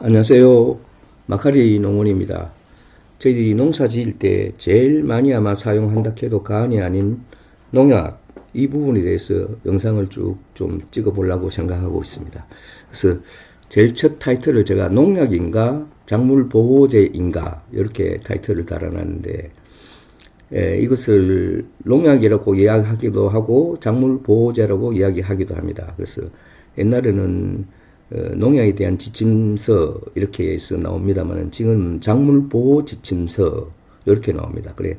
안녕하세요. 마카리 농원입니다. 저희들이 농사 지을 때 제일 많이 아마 사용한다 해도 과언이 아닌 농약, 이 부분에 대해서 영상을 쭉 좀 찍어 보려고 생각하고 있습니다. 그래서 제일 첫 타이틀을 제가 농약인가 작물 보호제인가 이렇게 타이틀을 달아놨는데, 이것을 농약이라고 이야기하기도 하고 작물 보호제라고 이야기하기도 합니다. 그래서 옛날에는 농약에 대한 지침서 이렇게 해서 나옵니다만 지금 작물 보호 지침서 이렇게 나옵니다. 그래,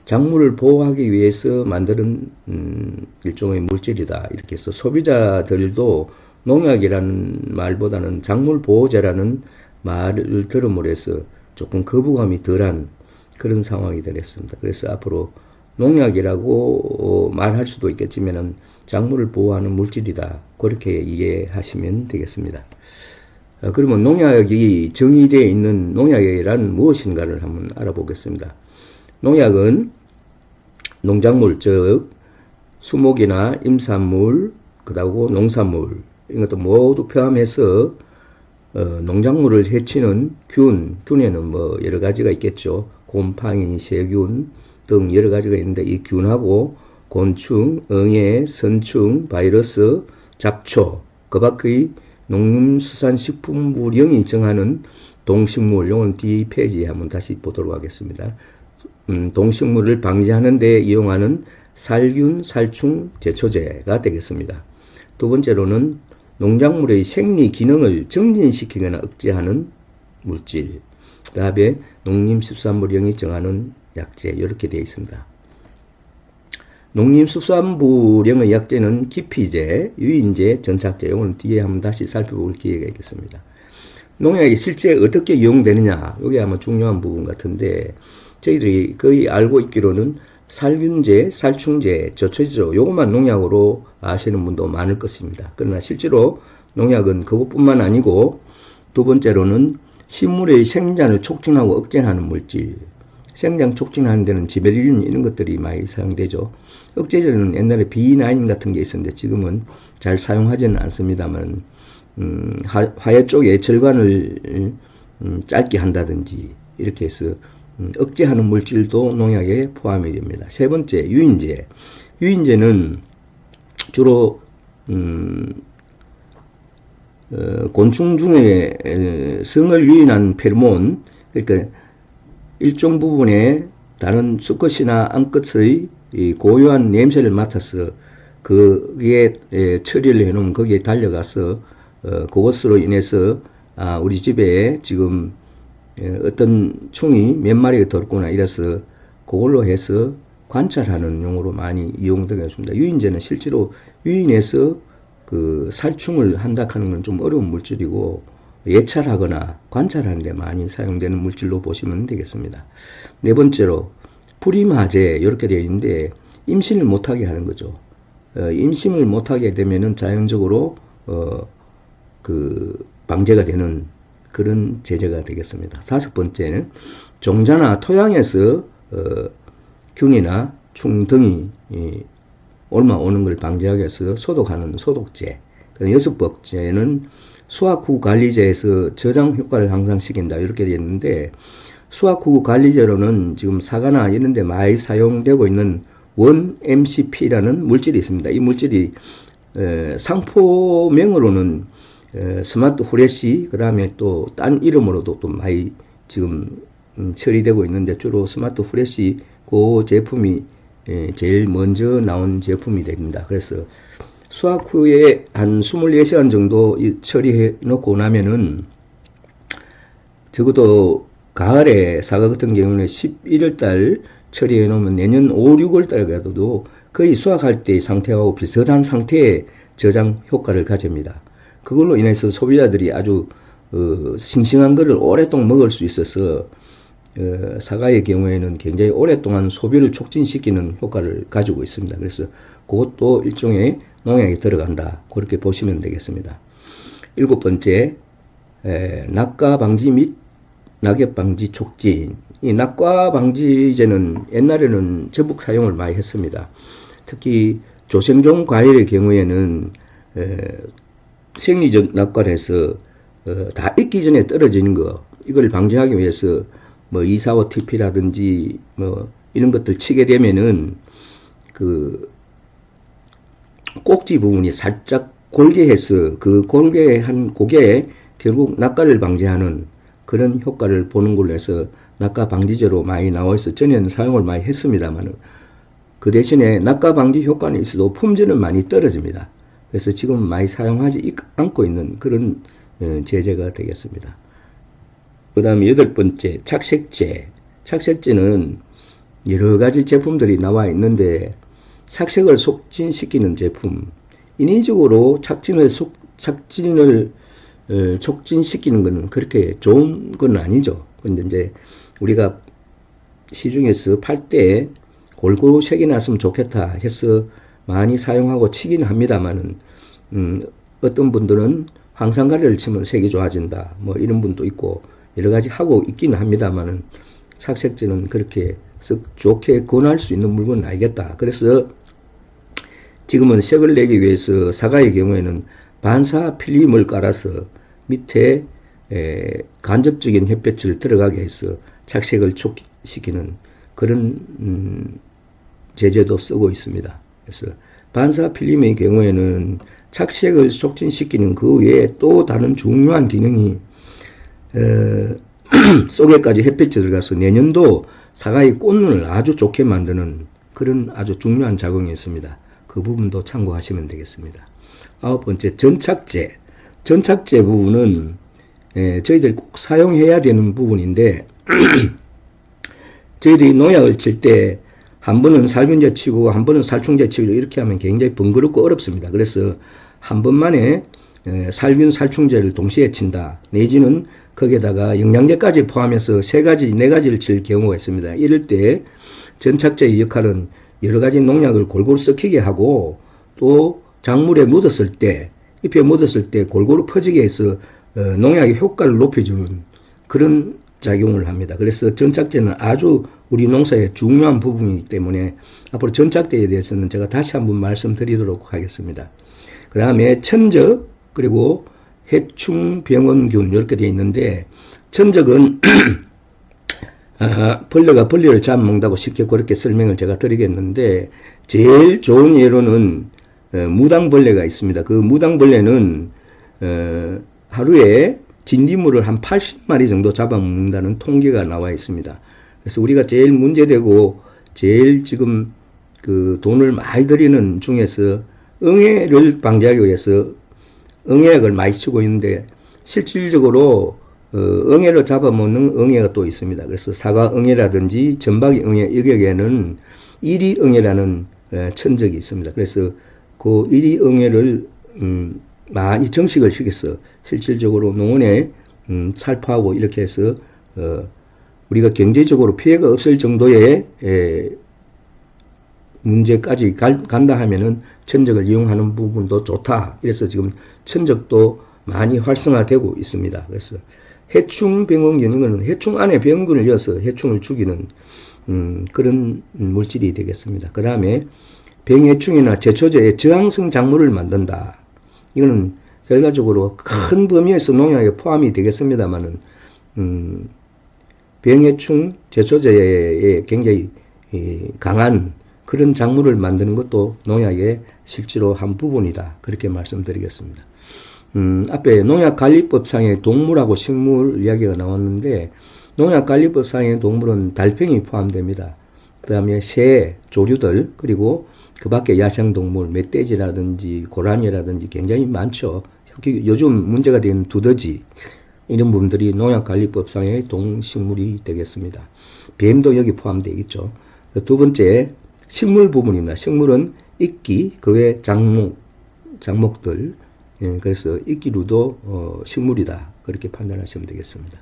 작물을 보호하기 위해서 만드는 일종의 물질이다 이렇게 해서 소비자들도 농약이라는 말보다는 작물 보호제라는 말을 들음으로 해서 조금 거부감이 덜한 그런 상황이 되었습니다. 그래서 앞으로 농약이라고 말할 수도 있겠지만은 작물을 보호하는 물질이다, 그렇게 이해하시면 되겠습니다. 그러면 농약이 정의되어 있는 농약이란 무엇인가를 한번 알아보겠습니다. 농약은 농작물, 즉 수목이나 임산물, 그다음에 농산물, 이것도 모두 포함해서 농작물을 해치는 균에는 뭐 여러 가지가 있겠죠. 곰팡이, 세균 등 여러 가지가 있는데, 이 균하고 곤충, 응애, 선충, 바이러스, 잡초, 그 밖의 농림수산식품부령이 정하는 동식물, 요건 뒤 페이지에 한번 다시 보도록 하겠습니다. 동식물을 방지하는 데 이용하는 살균, 살충, 제초제가 되겠습니다. 두 번째로는 농작물의 생리 기능을 정진시키거나 억제하는 물질, 그 다음에 농림수산부령이 정하는 약제, 이렇게 되어 있습니다. 농림수산부령의 약제는 기피제, 유인제, 전착제, 이건 뒤에 한번 다시 살펴볼 기회가 있겠습니다. 농약이 실제 어떻게 이용되느냐, 이게 아마 중요한 부분 같은데, 저희들이 거의 알고 있기로는 살균제, 살충제, 저초제, 요것만 농약으로 아시는 분도 많을 것입니다. 그러나 실제로 농약은 그것뿐만 아니고, 두 번째로는 식물의 생장을 촉진하고 억제하는 물질, 생장 촉진하는 데는 지베릴린 이런 것들이 많이 사용되죠. 억제제는 옛날에 B9 같은 게 있었는데 지금은 잘 사용하지는 않습니다만, 화해 쪽에 절관을 짧게 한다든지 이렇게 해서 억제하는 물질도 농약에 포함이 됩니다. 세 번째, 유인제. 유인제는 주로 곤충 중에 성을 유인한 페로몬, 그러니까 일정 부분에 다른 수컷이나 암컷의 고유한 냄새를 맡아서 그게 처리를 해놓으면 거기에 달려가서 그것으로 인해서 우리 집에 지금 어떤 충이 몇 마리가 들었구나 이래서 그걸로 해서 관찰하는 용으로 많이 이용되고 있습니다. 유인제는 실제로 유인해서 그 살충을 한다 하는 건 좀 어려운 물질이고, 예찰하거나 관찰하는 데 많이 사용되는 물질로 보시면 되겠습니다. 네 번째로 불임화제, 이렇게 되어 있는데 임신을 못하게 하는 거죠. 임신을 못하게 되면은 자연적으로 그 방제가 되는 그런 제재가 되겠습니다. 다섯 번째는 종자나 토양에서 균이나 충 등이 옮아오는 걸 방지하기 위해서 소독하는 소독제. 여섯 번째는 수확 후 관리제에서 저장 효과를 향상시킨다, 이렇게 되어 있는데, 수확 후 관리제로는 지금 사과나 이런 데 많이 사용되고 있는 1-MCP라는 물질이 있습니다. 이 물질이 상포명으로는 스마트 후레쉬, 그 다음에 또 딴 이름으로도 또 많이 지금 처리되고 있는데, 주로 스마트 후레쉬 그 제품이 제일 먼저 나온 제품이 됩니다. 그래서 수확 후에 한 24시간 정도 처리해 놓고 나면은, 적어도 가을에 사과 같은 경우는 11월달 처리해 놓으면 내년 5, 6월달 가도 거의 수확할 때의 상태하고 비슷한 상태의 저장 효과를 가집니다. 그걸로 인해서 소비자들이 아주 싱싱한 거를 오랫동안 먹을 수 있어서 사과의 경우에는 굉장히 오랫동안 소비를 촉진시키는 효과를 가지고 있습니다. 그래서 그것도 일종의 농약이 들어간다, 그렇게 보시면 되겠습니다. 일곱 번째, 낙과 방지 및 낙엽 방지 촉진. 이 낙과 방지제는 옛날에는 전북 사용을 많이 했습니다. 특히 조생종 과일의 경우에는 생리적 낙과에서 다 익기 전에 떨어지는 거, 이걸 방지하기 위해서 뭐 2,4,5-TP라든지 뭐 이런 것들 치게 되면은 그 꼭지 부분이 살짝 골개해서 그 골개한 고개에 결국 낙과를 방지하는 그런 효과를 보는 걸로 해서 낙과 방지제로 많이 나와 있어 전에는 사용을 많이 했습니다만 그 대신에 낙과 방지 효과는 있어도 품질은 많이 떨어집니다. 그래서 지금 많이 사용하지 않고 있는 그런 제재가 되겠습니다. 그 다음에 8번째, 착색제. 착색제는 여러 가지 제품들이 나와 있는데 착색을 촉진시키는 제품, 인위적으로 착진을 촉진시키는 것은 그렇게 좋은 건 아니죠. 근데 이제 우리가 시중에서 팔 때 골고루 색이 났으면 좋겠다 해서 많이 사용하고 치긴 합니다만은 어떤 분들은 황산가리를 치면 색이 좋아진다 뭐 이런 분도 있고 여러 가지 하고 있기는 합니다만은 착색제는 그렇게 썩 좋게 권할 수 있는 물건은 아니겠다. 그래서 지금은 색을 내기 위해서 사과의 경우에는 반사 필름을 깔아서 밑에 간접적인 햇볕을 들어가게 해서 착색을 촉진시키는 그런 제재도 쓰고 있습니다. 그래서 반사 필름의 경우에는 착색을 촉진시키는 그 외에 또 다른 중요한 기능이 속에까지 햇빛이 들어가서 내년도 사과의 꽃눈을 아주 좋게 만드는 그런 아주 중요한 작용이 있습니다. 그 부분도 참고하시면 되겠습니다. 9번째, 전착제. 전착제 부분은 저희들이 꼭 사용해야 되는 부분인데 저희들이 농약을 칠 때 한 번은 살균제 치고 한 번은 살충제 치고 이렇게 하면 굉장히 번거롭고 어렵습니다. 그래서 한 번만에 살균, 살충제를 동시에 친다. 내지는 거기에다가 영양제까지 포함해서 3가지, 4가지를 칠 경우가 있습니다. 이럴 때 전착제의 역할은 여러 가지 농약을 골고루 섞이게 하고 또 작물에 묻었을 때, 잎에 묻었을 때 골고루 퍼지게 해서 농약의 효과를 높여주는 그런 작용을 합니다. 그래서 전착제는 아주 우리 농사의 중요한 부분이기 때문에 앞으로 전착제에 대해서는 제가 다시 한번 말씀드리도록 하겠습니다. 그 다음에 천적 그리고 해충병원균 이렇게 되어 있는데 천적은 벌레가 벌레를 잡아먹는다고 쉽게 그렇게 설명을 제가 드리겠는데 제일 좋은 예로는 무당벌레가 있습니다. 그 무당벌레는 하루에 진딧물을 한 80마리 정도 잡아먹는다는 통계가 나와 있습니다. 그래서 우리가 제일 문제되고 제일 지금 그 돈을 많이 들이는 중에서 응애를 방지하기 위해서 응애약을 많이 쓰고 있는데 실질적으로 응애를 잡아먹는 응애가 또 있습니다. 그래서 사과 응애라든지 전박이 응애 여기에는 이리 응애라는 천적이 있습니다. 그래서 그 이리 응애를 많이 정식을 시켜서 실질적으로 농원에 살포하고 이렇게 해서 우리가 경제적으로 피해가 없을 정도의 문제까지 간다 하면은 천적을 이용하는 부분도 좋다. 그래서 지금 천적도 많이 활성화되고 있습니다. 그래서 해충병원균은 해충 안에 병균을 이어서 해충을 죽이는 그런 물질이 되겠습니다. 그 다음에 병해충이나 제초제의 저항성 작물을 만든다. 이거는 결과적으로 큰 범위에서 농약에 포함이 되겠습니다만은 병해충 제초제에 굉장히 강한 그런 작물을 만드는 것도 농약의 실제로 한 부분이다. 그렇게 말씀드리겠습니다. 앞에 농약관리법상의 동물하고 식물 이야기가 나왔는데 농약관리법상의 동물은 달팽이 포함됩니다. 그 다음에 새, 조류들 그리고 그 밖에 야생동물, 멧돼지라든지 고라니라든지 굉장히 많죠. 요즘 문제가 되는 두더지 이런 부분들이 농약관리법상의 동식물이 되겠습니다. 뱀도 여기 포함되어 있죠. 두 번째 식물 부분입니다. 식물은 이끼, 그 외 작목들 그래서 이끼류도 식물이다. 그렇게 판단하시면 되겠습니다.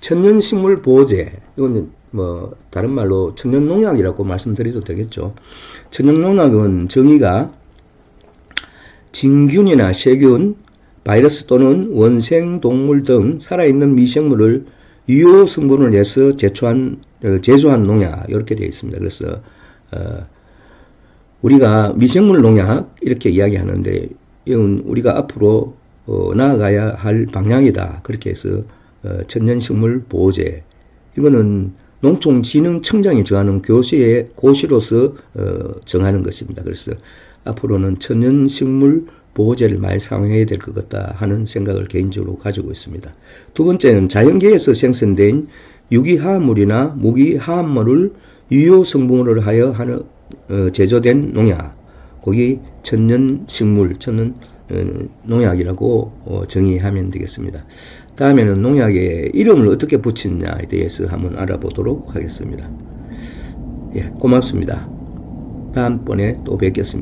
천연식물 보호제 이건 뭐 다른 말로 천연농약이라고 말씀드려도 되겠죠. 천연농약은 정의가 진균이나 세균, 바이러스 또는 원생동물 등 살아있는 미생물을 유효 성분을 내서 제조한 농약 이렇게 되어 있습니다. 그래서 우리가 미생물 농약 이렇게 이야기하는데 이건 우리가 앞으로 나아가야 할 방향이다. 그렇게 해서 천연식물 보호제, 이거는 농촌진흥청장이 정하는 고시로서 정하는 것입니다. 그래서 앞으로는 천연식물 보호제를 많이 사용해야 될 것 같다 하는 생각을 개인적으로 가지고 있습니다. 두 번째는 자연계에서 생성된 유기화합물이나 무기화합물을 유효 성분으로 하여 제조된 농약, 거기 천연식물, 농약이라고 정의하면 되겠습니다. 다음에는 농약의 이름을 어떻게 붙이느냐에 대해서 한번 알아보도록 하겠습니다. 예, 고맙습니다. 다음번에 또 뵙겠습니다.